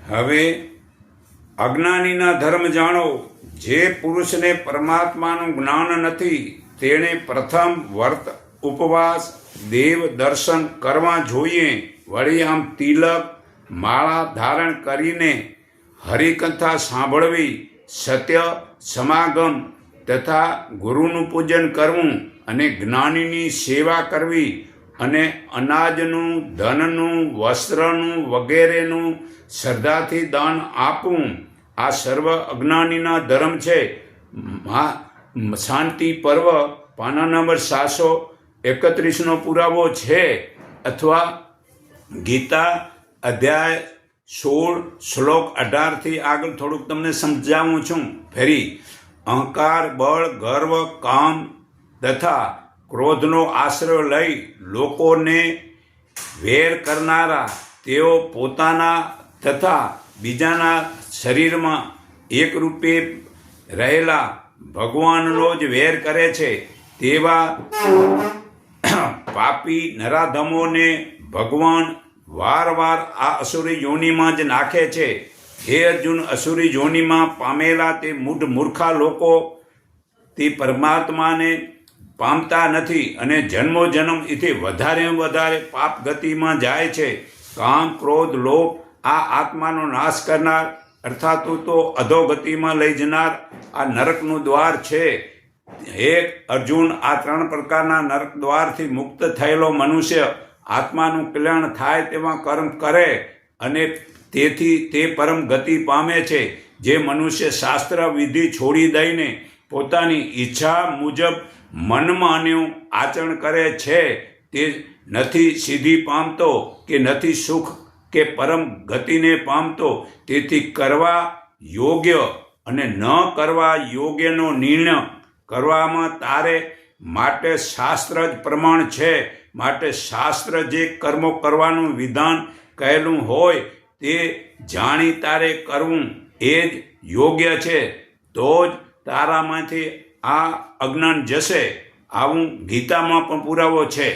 હવે અજ્ઞાનીના ધર્મ જાણો. જે પુરુષને પરમાત્માનું જ્ઞાન નથી તેણે પ્રથમ વ્રત ઉપવાસ દેવ દર્શન કરવા જોઈએ. વળી આમ તિલક માળા ધારણ કરીને હરિકથા સાંભળવી, સત્ય સમાગમ તથા ગુરુનું પૂજન કરવું અને જ્ઞાનીની સેવા કરવી અને અનાજનું, ધનનું, વસ્ત્રનું વગેરેનું શ્રદ્ધાથી દાન આપવું, આ સર્વ અજ્ઞાનીના ધર્મ છે. શાંતિ પર્વ પાના નંબર 731નો પુરાવો છે. અથવા ગીતા અધ્યાય 16 શ્લોક 18થી આગળ થોડુંક તમને સમજાવું છું. ફરી અહંકાર, બળ, ગર્વ, કામ તથા ક્રોધનો આશ્રય લઈ લોકોને વેર કરનારા, તેઓ પોતાના તથા બીજાના શરીરમાં એકરૂપે રહેલા ભગવાનનો જ વેર કરે છે. તેવા પાપી નરાધમોને ભગવાન વારવાર આ અસુરી યોનિમાં જ નાખે છે. હે અર્જુન, અસુરી યોનિમાં પામેલા તે મૂઢ મૂર્ખા લોકો તે પરમાત્માને પામતા નથી અને જન્મો જન્મ એથી વધારે પાપ ગતિમાં જાય છે. કામ, ક્રોધ, લોભ આ આત્માનો નાશ કરનાર અર્થાત તો અધોગતિમાં લઈ જનાર આ નરકનું દ્વાર છે. હે અર્જુન, આ 3 પ્રકારના નરક દ્વારથી મુક્ત થયેલો મનુષ્ય આત્માનું કલ્યાણ થાય તેવા કર્મ કરે અને તેથી તે પરમ ગતિ પામે છે. જે મનુષ્ય શાસ્ત્ર વિધિ છોડી દઈને પોતાની ઈચ્છા મુજબ મનમાન્યું આચરણ કરે છે તે નથી સિદ્ધિ પામતો કે નથી સુખ કે પરમ ગતિને પામતો. તેથી કરવા યોગ્ય અને ન કરવા યોગ્યનો નિર્ણય કરવામાં તારે માટે શાસ્ત્ર જ પ્રમાણ છે. માટે શાસ્ત્ર જે કર્મો કરવાનું વિધાન કહેલું હોય તે જાણી તારે કરવું એ જ યોગ્ય છે. તો જ તારામાંથી આ અજ્ઞાન જશે. આવું ગીતામાં પણ પુરાવો છે.